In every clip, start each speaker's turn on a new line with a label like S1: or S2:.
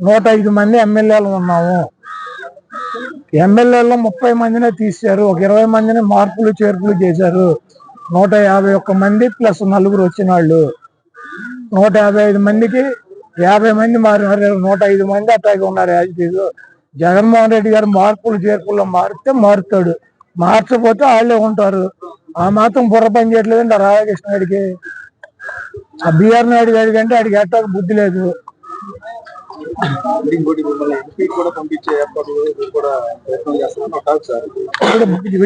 S1: 105 మంది ఎమ్మెల్యేలు ఉన్నాము. ఎమ్మెల్యేలో 30 మందినే తీశారు, ఒక 20 మందిని మార్పులు చేర్పులు చేశారు. 151 మంది ప్లస్ 4 వచ్చిన వాళ్ళు 155 మందికి 50 మంది మారినారు. 105 మంది అట్లాగే ఉన్నారు. యాజిటీలు జగన్మోహన్ రెడ్డి గారు మార్పులు చేర్పుల్లో మారితే మారుతాడు, మార్చకపోతే వాళ్ళే ఉంటారు. ఆ మాత్రం బుర్ర పని చేయట్లేదండి రాధాకృష్ణ గారికి. ఆ బిఆర్ నాయుడు గారి కంటే ఆడికి ఎట్టాక బుద్ధి లేదు.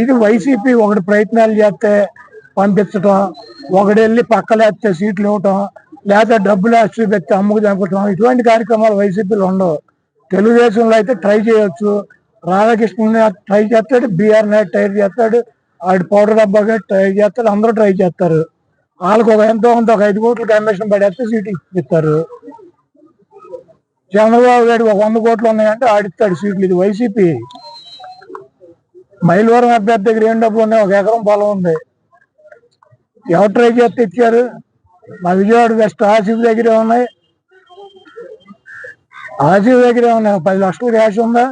S1: ఇది వైసీపీ ఒకటి ప్రయత్నాలు చేస్తే పంపించటం, ఒకటి వెళ్ళి పక్కలేస్తే సీట్లు ఇవ్వటం, లేదా డబ్బులు వేసి పెట్టి అమ్ముకు చంపటం, ఇటువంటి కార్యక్రమాలు వైసీపీలో ఉండవు. తెలుగుదేశంలో అయితే ట్రై చేయొచ్చు. రాధాకృష్ణ ట్రై చేస్తాడు, బిఆర్ నాయుడు ట్రై చేస్తాడు, ఆడి పౌడర్ డబ్బాగా ట్రై చేస్తాడు, అందరూ ట్రై చేస్తారు. వాళ్ళకి ఎంతో కొంత ఒక 5 కోట్లు కమిషన్ పడేస్తే సీటు ఇస్తారు. చంద్రబాబు గారు ఒక 100 కోట్లు ఉన్నాయంటే ఆడిస్తాడు సీట్లు. ఇది వైసీపీ. మైలవరం అభ్యర్థి దగ్గర ఏం డబ్బులు ఉన్నాయి? 1 ఎకరం పొలం ఉంది. ఎవరు ట్రై చేస్తే ఇచ్చారు? మా విజయవాడ వెస్ట్ ఆసిఫ్ దగ్గరే ఉన్నాయి. ఆసిఫ్ దగ్గరే ఉన్నాయి. 10 లక్షలు క్యాష్ ఉందా?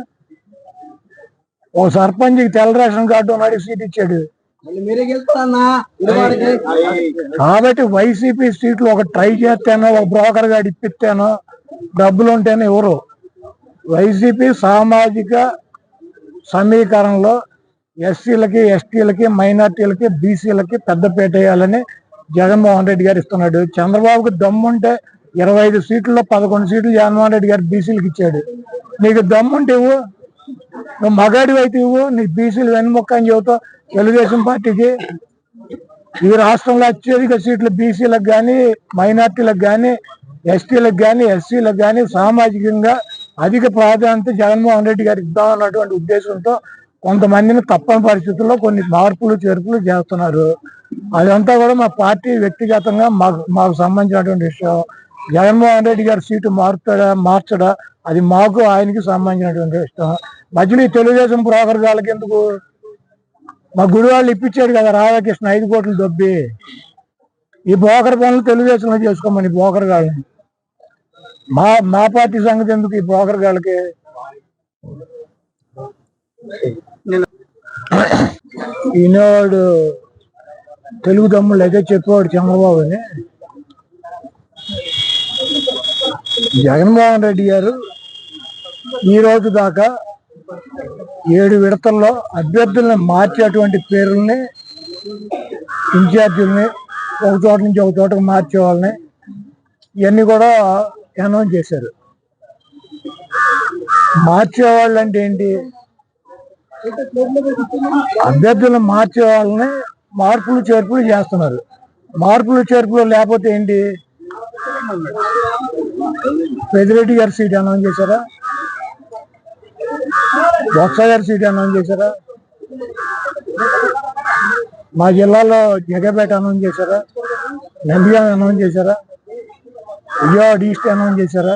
S1: ఓ సర్పంచ్కి తెల్ల రేషన్ కార్డు ఉన్నాడు, సీట్ ఇచ్చాడు. కాబట్టి వైసీపీ సీట్లు ఒక ట్రై చేస్తేనో, ఒక బ్రోకర్ గారు ఇప్పిస్తేనో, డబ్బులు ఉంటేనే ఎవరు. వైసీపీ సామాజిక సమీకరణలో ఎస్సీలకి, ఎస్టీలకి, మైనార్టీలకి, బీసీలకి పెద్దపీట వేయాలని జగన్మోహన్ రెడ్డి గారు ఇస్తున్నాడు. చంద్రబాబుకి దమ్ముంటే 25 సీట్లలో 11 సీట్లు జగన్మోహన్ రెడ్డి గారు బీసీలకు ఇచ్చాడు. నీకు దమ్ముంటే ఇవ్వు, నువ్వు మగాడివి అయితే ఇవ్వు. నీకు బీసీలు వెన్నుముక్క అని చెబుతావు తెలుగుదేశం పార్టీకి. ఈ రాష్ట్రంలో అత్యధిక సీట్లు బీసీలకు కానీ, మైనార్టీలకు కానీ, ఎస్టీలకు కానీ, ఎస్సీలకు కానీ సామాజికంగా అధిక ప్రాధాన్యత జగన్మోహన్ రెడ్డి గారు ఇద్దామన్నటువంటి ఉద్దేశంతో కొంతమందిని తప్పని పరిస్థితుల్లో కొన్ని మార్పులు చేర్పులు చేస్తున్నారు. అదంతా కూడా మా పార్టీ వ్యక్తిగతంగా మాకు సంబంధించినటువంటి విషయం. జగన్మోహన్ రెడ్డి గారి సీటు మార్చడా అది మాకు ఆయనకి సంబంధించినటువంటి విషయం. మధ్యలో తెలుగుదేశం బ్రోకర్ గాళ్ళకి ఎందుకు? మా గుడి వాళ్ళు ఇప్పించాడు కదా రాధాకృష్ణ 5 కోట్లు దొబ్బి. ఈ బ్రోకర్ పనులు తెలుగుదేశంలో చేసుకోమని బ్రోకర్ గాళ్ళని. మా పార్టీ సంగతి ఎందుకు ఈ బ్రోకర్ గాళ్ళకి? ఈనాడు తెలుగు తమ్ముళ్ళు అయితే చెప్పేవాడు చంద్రబాబుని. జగన్మోహన్ రెడ్డి గారు ఈ రోజు దాకా 7 విడతల్లో అభ్యర్థుల్ని మార్చేటువంటి పేర్లని, ఇన్ఛార్జీలని, ఒక చోట నుంచి ఒక చోటకు మార్చే వాళ్ళని ఇవన్నీ కూడా అనౌన్స్ చేశారు. మార్చేవాళ్ళు అంటే ఏంటి? అభ్యర్థులను మార్చే వాళ్ళని మార్పులు చేర్పులు చేస్తున్నారు. మార్పులు చేర్పులు లేకపోతే ఏంటి? పెద్దిరెడ్డి గారి సీట్ అనౌన్స్ చేశారా? బొత్స గారి సీట్ అనౌన్స్ చేశారా? మా జిల్లాలో జగపేట అనౌన్స్ చేశారా? నంద్యాల అనౌన్స్ చేశారా? విజయవాడ ఈస్ట్ అనౌన్స్ చేశారా?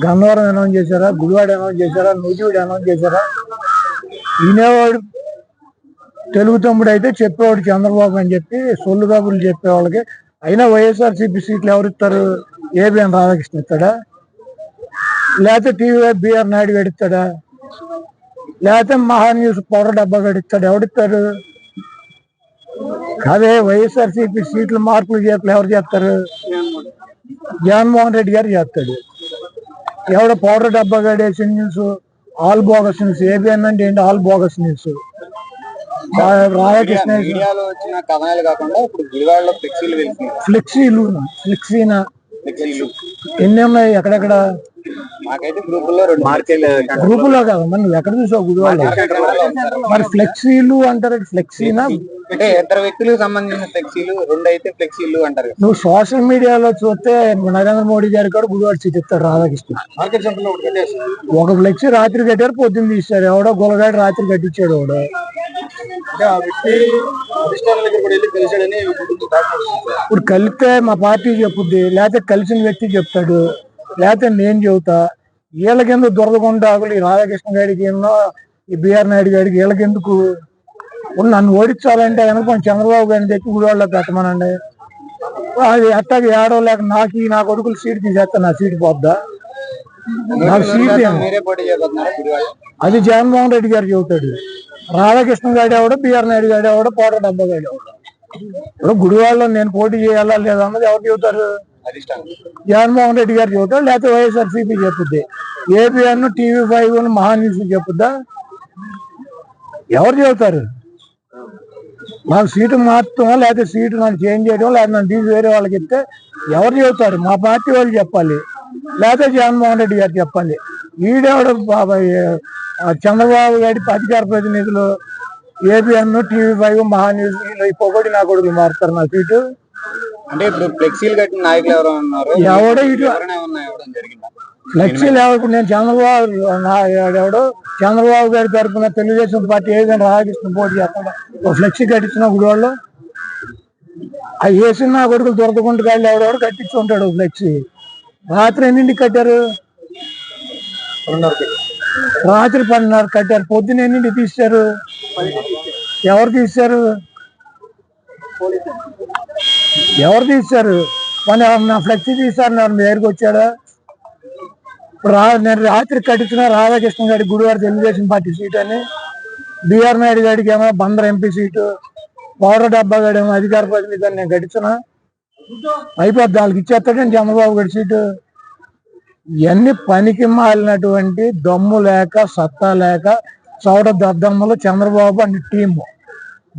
S1: గన్నవరం అనౌన్స్ చేశారా? గుడివాడ అనౌన్స్ చేశారా? నూజివీడు అనౌన్స్ చేశారా? ఈయనవాడు తెలుగు తమ్ముడు అయితే చెప్పేవాడు చంద్రబాబు అని చెప్పి సొల్లు కబుర్లు చెప్పేవాళ్ళకి. అయినా వైఎస్ఆర్సీపీ సీట్లు ఎవరిస్తారు? ఏబిఎన్ రాధాకృష్ణ ఇస్తాడా? లేకపోతే టీవీ బిఆర్ నాయుడు గడిస్తాడా? లేకపోతే మహాన్యూస్ పౌడర్ డబ్బా గడిస్తాడు? ఎవడిస్తాడు? అదే వైఎస్ఆర్సీపీ సీట్లు మార్పులు చేతులు ఎవరు చేస్తారు? జగన్మోహన్ రెడ్డి గారు చేస్తాడు. ఎవడ పౌడర్ డబ్బా గడేసి news all bogus news. ABN అంటే ఏంటి? All bogus news. రాధాకృష్ణ ఫ్లెక్సీనా ఎన్ని ఉన్నాయి? ఎక్కడెక్కడ? గ్రూపులో కాదు, మరి నువ్వు ఎక్కడ చూసావు? గుడివాడ. మరి ఫ్లెక్సీలు అంటారు. ఫ్లెక్సీనా
S2: అంటే ఇద్దరు వ్యక్తులకు సంబంధించిన ఫ్లెక్సీలు, 2 అయితే ఫ్లెక్సీలు అంటారు.
S1: నువ్వు సోషల్ మీడియాలో చూస్తే నరేంద్ర మోడీ గారి కూడా గుడివాడ సీట్ ఇస్తాడు రాధాకృష్ణ. ఒక ఫ్లెక్సీ రాత్రి కట్టారు, పొద్దున్న తీశారు. ఎవడో గొలగాడు రాత్రి కట్టించాడు. ఎవడో ఇప్పుడు కలిస్తే మా పార్టీ చెప్పుద్ది, లేకపోతే కలిసిన వ్యక్తి చెప్తాడు, లేకపోతే నేను చెబుతా. వీళ్ళకెందుకు దొరదగుండాకులు? ఈ రాధాకృష్ణ గారికి ఎన్నో, ఈ బిఆర్ నాయుడు గారికి వీళ్ళకెందుకు? నన్ను ఓడించాలంటే కనుక చంద్రబాబు గారిని తెచ్చి గుడివాడలో పెట్టమనండి. అది అట్టగా ఏడవలేక నా కొడుకులు సీటు తీసేస్తా, నా సీటు పోద్దా? నాకు సీట్
S2: మీరే పోటీ చేయబోతున్నారా గుడివాడ?
S1: అది జగన్మోహన్ రెడ్డి గారు చెబుతాడు. రాధాకృష్ణ గారు ఎవడో, బిఆర్ నాయుడు గారు ఎవడో, పోట డబ్బా గారు ఎవడో. ఇప్పుడు గుడివాడలో నేను పోటీ చేయాలా లేదా అన్నది ఎవరు చెబుతారు? జగన్మోహన్ రెడ్డి గారు చెబుతారు, లేకపోతే వైఎస్ఆర్సీపీ చెప్పుద్ది. ఏపీఎన్, TV5, మహాన్యూస్ చెప్పుద్దా? ఎవరు చెబుతారు? నాకు సీటు మార్చడం, లేకపోతే సీటు నన్ను చేంజ్ చేయడం, లేకపోతే నన్ను తీసి వేరే వాళ్ళకి ఇస్తే ఎవరు చెబుతారు? మా పార్టీ వాళ్ళు చెప్పాలి, లేకపోతే జగన్మోహన్ రెడ్డి గారు చెప్పాలి. ఈడెవడు బాబాయ్ చంద్రబాబు గారి అధికార ప్రతినిధులు ఏపీఎన్, TV5, మహాన్యూస్ ఈ పొగడి నా కొడుకులు మారుతారు నా సీటు.
S2: అంటే ఇప్పుడు ఫ్లెక్సీలు కట్టిన నాయకులు ఎవరో ఉన్నారు,
S1: ఎవడో ఇటు
S2: జరిగిందా?
S1: ఫ్లెక్సీలు ఎవరు? నేను ఎవడో చంద్రబాబు గారి తరఫున తెలుగుదేశం పార్టీ ఏదైనా రాధాకృష్ణ పోటీ చేస్తాడు, ఒక ఫ్లెక్సీ కట్టించిన గుడివాళ్ళు అవి వేసిన నా కొడుకులు దొరకకుండా కాళ్ళు ఎవడెవడు కట్టించి ఉంటాడు ఫ్లెక్సీ. రాత్రి ఎన్నింటికి కట్టారు? రాత్రి 10:30 కట్టారు. పొద్దున ఎన్నింటికి తీశారు? ఎవరు తీశారు? ఎవరు తీశారు? మన నా ఫ్లెక్సీ తీశారు, నా దగ్గరికి వచ్చాడా? ఇప్పుడు నేను రాత్రి కట్టించిన రాధాకృష్ణ గారి గుడివాడ తెలుగుదేశం పార్టీ సీట్ అని, బిఆర్ నాయుడు గారికి ఏమో బందర్ ఎంపీ సీటు, పౌర డబ్బా గారు ఏమో అధికార ప్రతినిధి అని నేను కట్టించిన అయిపోద్ది. వాళ్ళకి ఇచ్చేస్తాడండి చంద్రబాబు గారి సీటు. ఇవన్నీ పనికి మాలినటువంటి దమ్ము లేక, సత్తా లేక, చౌడ దద్దమ్మలు చంద్రబాబు అని టీము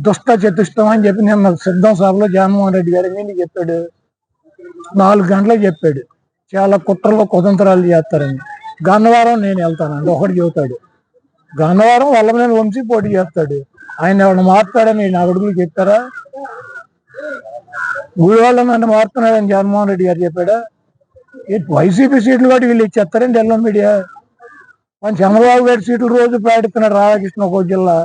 S1: దుష్ట చతుష్టం అని చెప్పి నిన్న సిద్ధం సభలో జగన్మోహన్ రెడ్డి గారు ఏంటి చెప్పాడు? 4 గంటలకు చెప్పాడు చాలా కుట్రలో కుతంత్రాలు చేస్తారని. గన్నవరం నేను వెళ్తానండి ఒకటి చెబుతాడు. గన్నవరం వల్లభనేని వంశీ పోటీ చేస్తాడు. ఆయన ఎవరిని మారుతాడని నా కొడుకులు చెప్తారా? గుడివాళ్ళ నన్ను మారుతున్నాడని జగన్మోహన్ రెడ్డి గారు చెప్పాడా? వైసీపీ సీట్లు కూడా వీళ్ళు ఇచ్చేస్తారండి ఎల్లో మీడియా. మన చంద్రబాబు గారి సీట్లు రోజు ప్రకటిస్తున్నాడు రాధాకృష్ణ ఒక జిల్లా,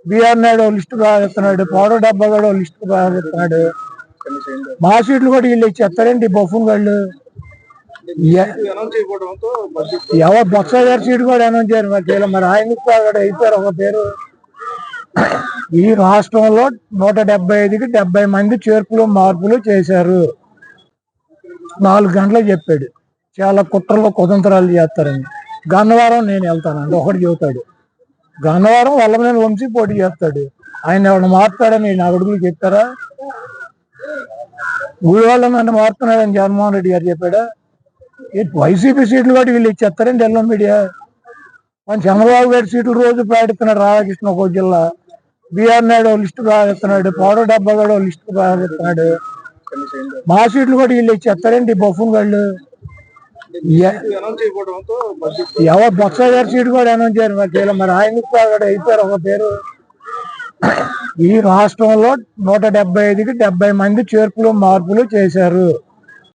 S1: బిఆర్ నాయుడు లిస్టు ప్రకటిస్తున్నాడు, పౌడర్ డబ్బా కూడా లిస్టు ప్రకటిస్తున్నాడు. మా సీట్లు కూడా వీళ్ళు ఇచ్చేస్తారండి బఫూన్ వాళ్ళు. ఎవరు బొత్స గారి సీటు కూడా అనౌన్స్ చేయరు మరి. మరి ఆయన అయిపోయారు ఒక పేరు. ఈ రాష్ట్రంలో 175కి 70 మంది చేర్పులు మార్పులు చేశారు. 4 గంటలకు చెప్పాడు చాలా కుట్రలో కుతంత్రాలు చేస్తారని. గన్నవరం నేను వెళ్తానండి ఒకటి చెబుతాడు. గన్నవరం వల్లభనేని వంశీ పోటీ చేస్తాడు. ఆయన ఎవరిని మారుతాడని నా కొడుకులు చెప్తారా? గుడివాళ్ళ నన్ను మారుతున్నాడని జగన్మోహన్ రెడ్డి గారు చెప్పాడా? వైసీపీ సీట్లు కూడా వీళ్ళు ఇచ్చేస్తారండి ఎల్లో మీడియా. మన చంద్రబాబు గారి సీట్లు రోజు ప్రకటిస్తున్నాడు రాధాకృష్ణ ఒక జిల్లా, బిఆర్ నాయుడు లిస్టు ప్రకటిస్తున్నాడు, పౌడర్ డబ్బా కూడా లిస్టు ప్రకటిస్తున్నాడు. మా సీట్లు కూడా వీళ్ళు ఇచ్చేస్తారండి బఫూన్ వాళ్ళు. ఎవరు బొత్స గారి సీటు కూడా అనౌన్స్ చేయరు మరి. ఆయన అయిపోయారు ఒక పేరు. ఈ రాష్ట్రంలో 175కి 70 మంది చేర్పులు మార్పులు చేశారు.